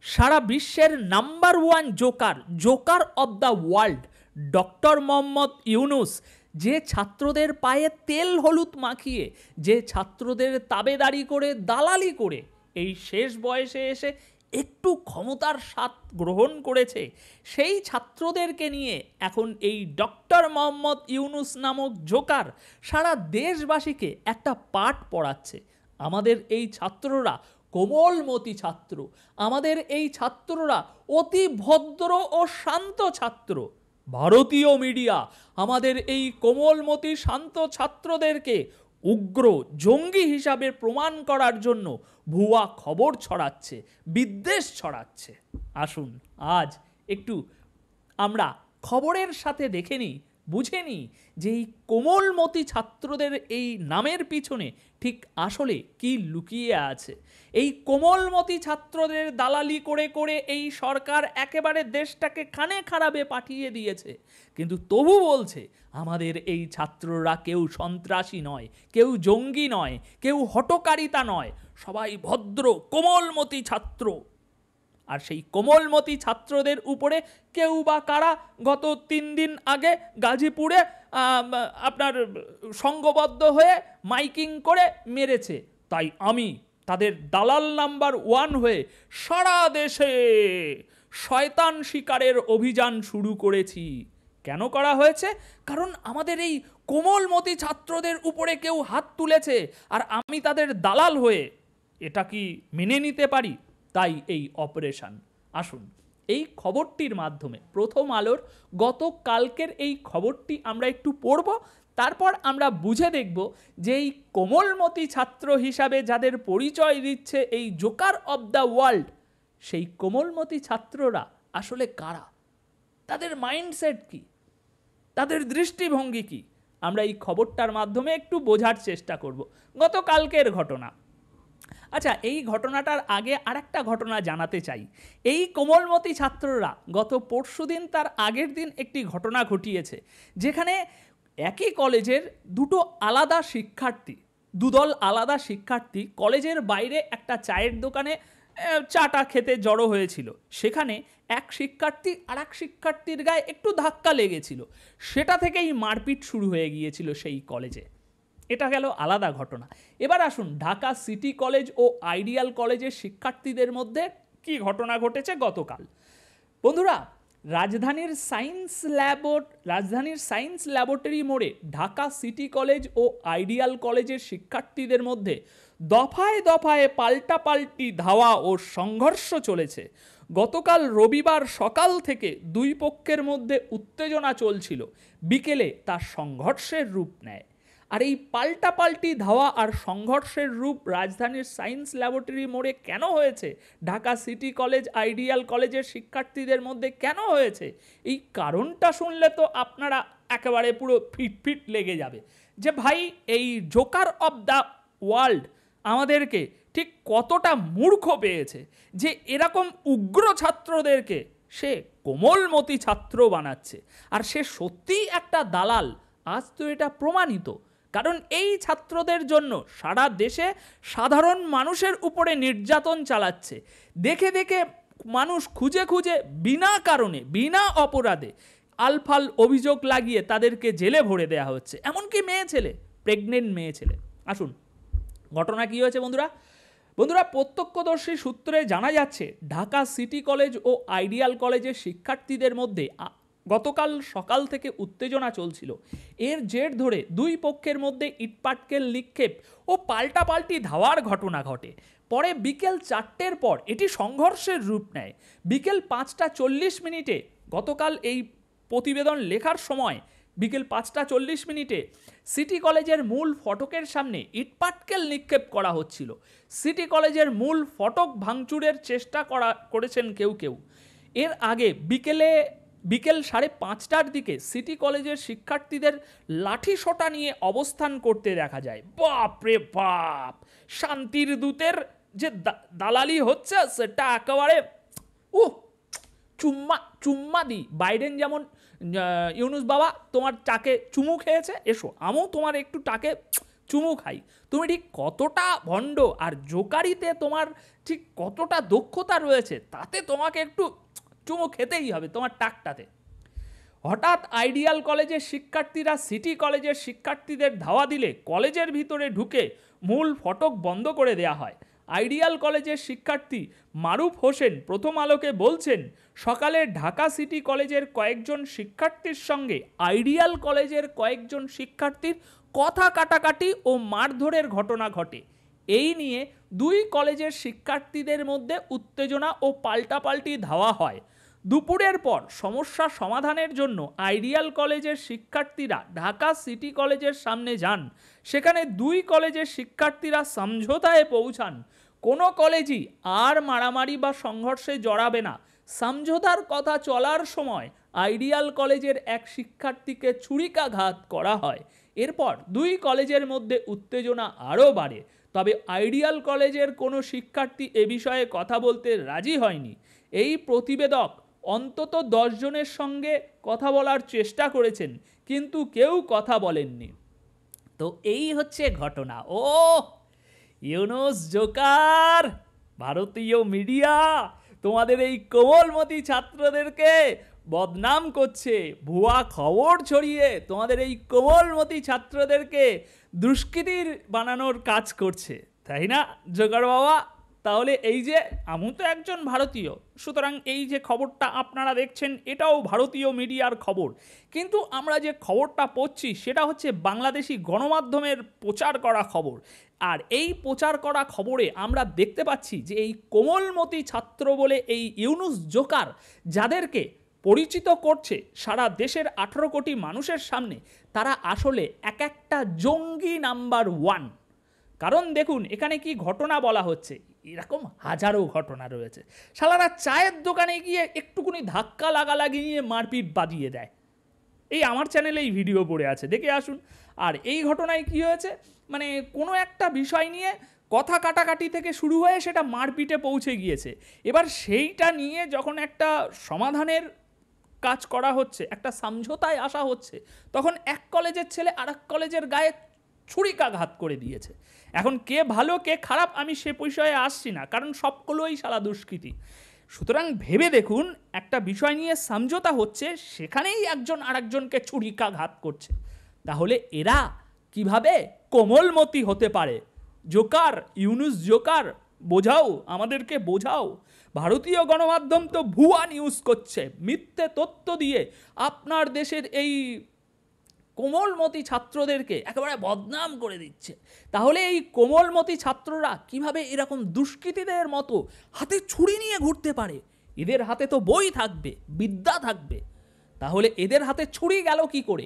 সারা বিশ্বের number one Joker of the world doctor Mohammad Yunus যে ছাত্রদের পায়ে তেল হলুদ মাখিয়ে, যে ছাত্রদের তাবেদারি করে, দালালি করে এই শেষ বয়সে এসে একটু ক্ষমতার স্বাদ গ্রহণ করেছে, সেই ছাত্রদেরকে নিয়ে এখন এই ডক্টর মোহাম্মদ ইউনুস নামক জোকার সারা দেশবাসীকে একটা পাঠ পড়াচ্ছে। আমাদের এই ছাত্ররা কোমলমতি ছাত্র, আমাদের এই ছাত্ররা অতি ভদ্র ও শান্ত ছাত্র। ভারতীয় মিডিয়া আমাদের এই কোমলমতি শান্ত ছাত্রদেরকে উগ্র জঙ্গি হিসাবে প্রমাণ করার জন্য ভুয়া খবর ছড়াচ্ছে, বিদ্বেষ ছড়াচ্ছে। আসুন আজ একটু আমরা খবরের সাথে দেখে নিই, বুঝে নিই যে এই কোমলমতি ছাত্রদের এই নামের পিছনে ঠিক আসলে কি লুকিয়ে আছে। এই কোমলমতি ছাত্রদের দালালি করে করে এই সরকার একেবারে দেশটাকে খানে খারাপে পাঠিয়ে দিয়েছে, কিন্তু তবু বলছে আমাদের এই ছাত্ররা কেউ সন্ত্রাসী নয়, কেউ জঙ্গি নয়, কেউ হঠকারিতা নয়, সবাই ভদ্র কোমলমতি ছাত্র। আর সেই কোমলমতি ছাত্রদের উপরে কেউ বা কারা গত 3 দিন আগে গাজীপুরে আপনার সংঘবদ্ধ হয়ে মাইকিং করে মেরেছে, তাই আমি তাদের দালাল নাম্বার 1 হয়ে সারা দেশে শয়তান শিকারের অভিযান শুরু করেছি। কেন করা হয়েছে? কারণ আমাদের এই কোমলমতি ছাত্রদের উপরে কেউ হাত তুলেছে আর আমি তাদের দালাল হয়ে এটা কি মেনে নিতে পারি? তাই এই অপারেশন। আসুন এই খবরটির মাধ্যমে প্রথম আলোর গতকালকের এই খবরটি আমরা একটু পড়ব, তারপর আমরা বুঝে দেখব যে এই কোমলমতি ছাত্র হিসাবে যাদের পরিচয় দিচ্ছে এই জোকার অব দ্য ওয়ার্ল্ড, সেই কোমলমতি ছাত্ররা আসলে কারা, তাদের মাইন্ডসেট কি, তাদের দৃষ্টিভঙ্গি কি, আমরা এই খবরটার মাধ্যমে একটু বোঝার চেষ্টা করব। গতকালকের ঘটনা। আচ্ছা, এই ঘটনাটার আগে আরেকটা ঘটনা জানাতে চাই। এই কোমলমতি ছাত্ররা গত পরশুদিন তার আগের দিন একটি ঘটনা ঘটিয়েছে, যেখানে একই কলেজের দুটো আলাদা শিক্ষার্থী, দুদল আলাদা শিক্ষার্থী কলেজের বাইরে একটা চায়ের দোকানে চাটা খেতে জড়ো হয়েছিল। সেখানে এক শিক্ষার্থী আর এক শিক্ষার্থীর গায়ে একটু ধাক্কা লেগেছিল, সেটা থেকেই মারপিট শুরু হয়ে গিয়েছিল সেই কলেজে। এটা গেল আলাদা ঘটনা। এবার আসুন ঢাকা সিটি কলেজ ও আইডিয়াল কলেজের শিক্ষার্থীদের মধ্যে কি ঘটনা ঘটেছে গতকাল। বন্ধুরা, রাজধানীর সায়েন্স ল্যাবরেটরি মোড়ে ঢাকা সিটি কলেজ ও আইডিয়াল কলেজের শিক্ষার্থীদের মধ্যে দফায় দফায় পাল্টাপাল্টি ধাওয়া ও সংঘর্ষ চলেছে। গতকাল রবিবার সকাল থেকে দুই পক্ষের মধ্যে উত্তেজনা চলছিল, বিকেলে তা সংঘর্ষের রূপ নেয়। আর এই পাল্টাপাল্টি ধাওয়া আর সংঘর্ষের রূপ রাজধানীর সায়েন্স ল্যাবরেটরি মোড়ে কেন হয়েছে, ঢাকা সিটি কলেজ আইডিয়াল কলেজের শিক্ষার্থীদের মধ্যে কেন হয়েছে, এই কারণটা শুনলে তো আপনারা একেবারে পুরো ফিট লেগে যাবে যে ভাই এই জোকার অব দ্য ওয়ার্ল্ড আমাদেরকে ঠিক কতটা মূর্খ পেয়েছে যে এরকম উগ্র ছাত্রদেরকে সে কোমলমতি ছাত্র বানাচ্ছে। আর সে সত্যিই একটা দালাল, আজ তো এটা প্রমাণিত। কারণ এই ছাত্রদের জন্য সারা দেশে সাধারণ মানুষের উপরে নির্যাতন চালাচ্ছে। দেখে দেখে মানুষ খুঁজে খুঁজে বিনা কারণে, বিনা অপরাধে আলফাল অভিযোগ লাগিয়ে তাদেরকে জেলে ভরে দেওয়া হচ্ছে, এমনকি মেয়ে ছেলে, প্রেগনেন্ট মেয়ে ছেলে। আসুন ঘটনা কি হয়েছে বন্ধুরা। প্রত্যক্ষদর্শী সূত্রে জানা যাচ্ছে ঢাকা সিটি কলেজ ও আইডিয়াল কলেজের শিক্ষার্থীদের মধ্যে গতকাল সকাল থেকে উত্তেজনা চলছিল। এর জের ধরে দুই পক্ষের মধ্যে ইটপাটকেল নিক্ষেপ ও পাল্টাপাল্টি ধাওয়ার ঘটনা ঘটে। পরে বিকেল 4টের পর এটি সংঘর্ষের রূপ নেয়। বিকেল 5:40 গতকাল এই প্রতিবেদন লেখার সময় বিকেল 5:40 সিটি কলেজের মূল ফটকের সামনে ইটপাটকেল নিক্ষেপ করা হচ্ছিল। সিটি কলেজের মূল ফটক ভাঙচুরের চেষ্টা করেছেন কেউ কেউ। এর আগে বিকেল 5:30টার দিকে সিটি কলেজের শিক্ষার্থীদের লাঠি সোটা নিয়ে অবস্থান করতে দেখা যায়। বাপ রে বাপ, শান্তির দূতের যে দালালি হচ্ছে সেটা একেবারে চুম্মা দি। বাইডেন যেমন ইউনুস বাবা তোমার টাকে চুমু খেয়েছে, এসো আমিও তোমার একটু টাকে চুমু খাই, তুমি ঠিক কতটা ভণ্ড আর জোকারিতে তোমার ঠিক কতটা দক্ষতা রয়েছে তাতে তোমাকে একটু চুমু খেতেই হবে তোমার টাকটাতে। হঠাৎ আইডিয়াল কলেজের শিক্ষার্থীরা সিটি কলেজের শিক্ষার্থীদের ধাওয়া দিলে কলেজের ভিতরে ঢুকে মূল ফটক বন্ধ করে দেয়া হয়। আইডিয়াল কলেজের শিক্ষার্থী মারুফ হোসেন প্রথম আলোকে বলছেন, সকালে ঢাকা সিটি কলেজের কয়েকজন শিক্ষার্থীর সঙ্গে আইডিয়াল কলেজের কয়েকজন শিক্ষার্থীর কথা কাটাকাটি ও মারধরের ঘটনা ঘটে। এই নিয়ে দুই কলেজের শিক্ষার্থীদের মধ্যে উত্তেজনা ও পাল্টাপাল্টি ধাওয়া হয়। দুপুরের পর সমস্যা সমাধানের জন্য আইডিয়াল কলেজের শিক্ষার্থীরা ঢাকা সিটি কলেজের সামনে যান। সেখানে দুই কলেজের শিক্ষার্থীরা সমঝোতায় পৌঁছান। কোনো কলেজই আর মারামারি বা সংঘর্ষে জড়াবে না। সমঝোতার কথা চলার সময় আইডিয়াল কলেজের এক শিক্ষার্থীকে ছুরিকাঘাত করা হয়। এরপর দুই কলেজের মধ্যে উত্তেজনা আরও বাড়ে। তবে আইডিয়াল কলেজের কোনো শিক্ষার্থী এ বিষয়ে কথা বলতে রাজি হয়নি। এই প্রতিবেদক অন্তত 10 জনের সঙ্গে কথা বলার চেষ্টা করেছেন, কিন্তু কেউ কথা বলেননি। তো এই হচ্ছে ঘটনা। ও ইউনুস জোকার, ভারতীয় মিডিয়া তোমাদের এই কোমলমতি ছাত্রদেরকে বদনাম করছে, ভুয়া খবর ছড়িয়ে তোমাদের এই কোমলমতি ছাত্রদেরকে দুষ্কৃতীর বানানোর কাজ করছে, তাই না জোকার বাবা? তাহলে এই যে আমি তো একজন ভারতীয়, সুতরাং এই যে খবরটা আপনারা দেখছেন এটাও ভারতীয় মিডিয়ার খবর, কিন্তু আমরা যে খবরটা পড়ছি সেটা হচ্ছে বাংলাদেশি গণমাধ্যমের প্রচার করা খবর। আর এই প্রচার করা খবরে আমরা দেখতে পাচ্ছি যে এই কোমলমতি ছাত্র বলে এই ইউনুস জোকার যাদেরকে পরিচিত করছে সারা দেশের 18 কোটি মানুষের সামনে, তারা আসলে এক একটা জঙ্গি নাম্বার 1। কারণ দেখুন এখানে কি ঘটনা বলা হচ্ছে, এরকম হাজারো ঘটনা রয়েছে। শালারা চায়ের দোকানে গিয়ে একটুকুনি ধাক্কা লাগালাগি নিয়ে মারপিট বাজিয়ে দেয়। এই আমার চ্যানেলে এই ভিডিও পড়ে আছে, দেখে আসুন। আর এই ঘটনায় কি হয়েছে, মানে কোনো একটা বিষয় নিয়ে কথা কাটাকাটি থেকে শুরু হয়ে সেটা মারপিটে পৌঁছে গিয়েছে। এবার সেইটা নিয়ে যখন একটা সমাধানের কাজ করা হচ্ছে, একটা সমঝোতায় আসা হচ্ছে, তখন এক কলেজের ছেলে আর এক কলেজের গায়ে ছুরিকাঘাত করে দিয়েছে। এখন কে ভালো কে খারাপ আমি সে বিষয়ে আসছি না, কারণ সবগুলোই শালা দুষ্কৃতী। সুতরাং ভেবে দেখুন, একটা বিষয় নিয়ে সমঝোতা হচ্ছে, সেখানেই একজন আরেকজনকে ছুরিকাঘাত করছে। তাহলে এরা কিভাবে কোমলমতি হতে পারে? জোকার, ইউনুস জোকার, বোঝাও, আমাদেরকে বোঝাও। ভারতীয় গণমাধ্যম তো ভুয়া নিউজ করছে, মিথ্যে তথ্য দিয়ে আপনার দেশের এই কোমলমতি ছাত্রদেরকে একেবারে বদনাম করে দিচ্ছে। তাহলে এই কোমলমতি ছাত্ররা কিভাবে এরকম দুষ্কৃতীদের মতো হাতে ছুরি নিয়ে ঘুরতে পারে? এদের হাতে তো বই থাকবে, বিদ্যা থাকবে, তাহলে এদের হাতে ছুরি গেল কি করে?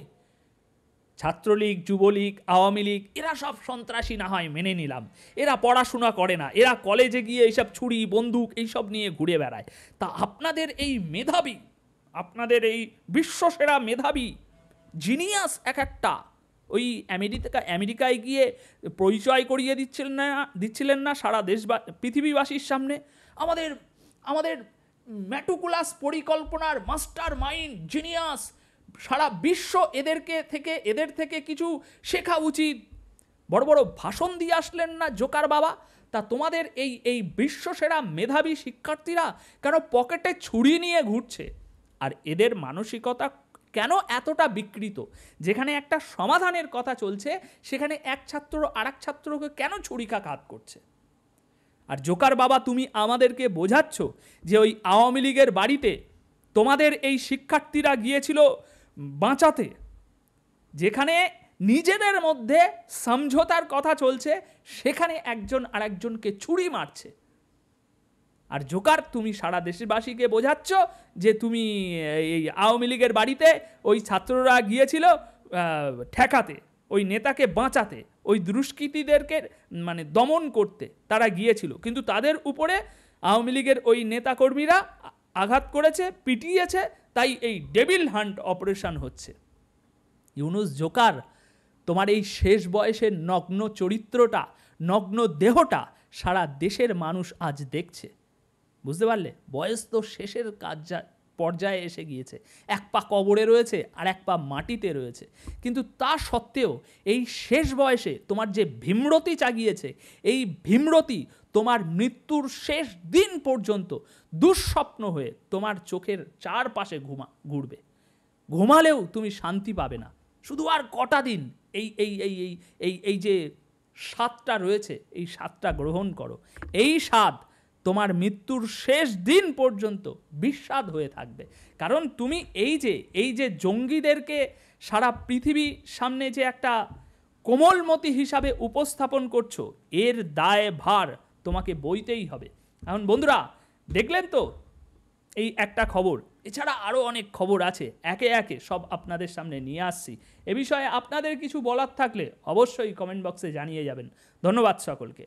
ছাত্রলীগ, যুবলীগ, আওয়ামী লীগ এরা সব সন্ত্রাসী না হয় মেনে নিলাম, এরা পড়াশোনা করে না, এরা কলেজে গিয়ে এইসব ছুরি বন্দুক এইসব নিয়ে ঘুরে বেড়ায়। তা আপনাদের এই মেধাবী, আপনাদের এই বিশ্বসেরা মেধাবী জিনিয়াস এক একটা ওই আমেরিকায় গিয়ে পরিচয় করিয়ে দিচ্ছিলেন না সারা দেশ বা পৃথিবীবাসীর সামনে, আমাদের ম্যাটুকুলাস পরিকল্পনার মাস্টার মাইন্ড জিনিয়াস, সারা বিশ্ব এদের থেকে কিছু শেখা উচিত, বড় বড় ভাষণ দিয়ে আসলেন না জোকার বাবা? তা তোমাদের এই বিশ্বসেরা মেধাবী শিক্ষার্থীরা কেন পকেটে ছুরি নিয়ে ঘুরছে? আর এদের মানসিকতা কেন এতটা বিকৃত? যেখানে একটা সমাধানের কথা চলছে সেখানে এক ছাত্র আর এক ছাত্রকে কেন ছুরিকাঘাত করছে? আর জোকার বাবা, তুমি আমাদেরকে বোঝাচ্ছ যে ওই আওয়ামী লীগের বাড়িতে তোমাদের এই শিক্ষার্থীরা গিয়েছিল বাঁচাতে, যেখানে নিজেদের মধ্যে সমঝোতার কথা চলছে, সেখানে একজন আরেকজনকে ছুরি মারছে। আর জোকার, তুমি সারা দেশবাসীকে বোঝাচ্ছ যে তুমি এই আওয়ামী লীগের বাড়িতে ওই ছাত্ররা গিয়েছিল ঠেকাতে, ওই নেতাকে বাঁচাতে, ওই দুষ্কৃতীদেরকে মানে দমন করতে তারা গিয়েছিল, কিন্তু তাদের উপরে আওয়ামী লীগের ওই নেতাকর্মীরা আঘাত করেছে, পিটিয়েছে, তাই এই ডেভিল হান্ট অপারেশন হচ্ছে। ইউনুস জোকার, তোমার এই শেষ বয়সের নগ্ন চরিত্রটা, নগ্ন দেহটা সারা দেশের মানুষ আজ দেখছে, বুঝতে পারলে? বয়স তো শেষের কাজ পর্যায়ে এসে গিয়েছে, এক পা কবরে রয়েছে আর এক পা মাটিতে রয়েছে, কিন্তু তা সত্ত্বেও এই শেষ বয়সে তোমার যে ভীমরতি জাগিয়েছে, এই ভীমরতি তোমার মৃত্যুর শেষ দিন পর্যন্ত দুঃস্বপ্ন হয়ে তোমার চোখের চারপাশে ঘুরবে। ঘুমালেও তুমি শান্তি পাবে না। শুধু আর কটা দিন এই এই এই এই এই এই যে স্বাদটা রয়েছে, এই স্বাদটা গ্রহণ করো। এই স্বাদ তোমার মৃত্যুর শেষ দিন পর্যন্ত বিস্বাদ হয়ে থাকবে। কারণ তুমি এই যে জঙ্গিদেরকে সারা পৃথিবীর সামনে যে একটা কোমলমতি হিসাবে উপস্থাপন করছো, এর দায় ভার তোমাকে বইতেই হবে। এখন বন্ধুরা, দেখলেন তো এই একটা খবর, এছাড়া আরও অনেক খবর আছে, একে একে সব আপনাদের সামনে নিয়ে আসছি। এ বিষয়ে আপনাদের কিছু বলার থাকলে অবশ্যই কমেন্ট বক্সে জানিয়ে যাবেন। ধন্যবাদ সকলকে।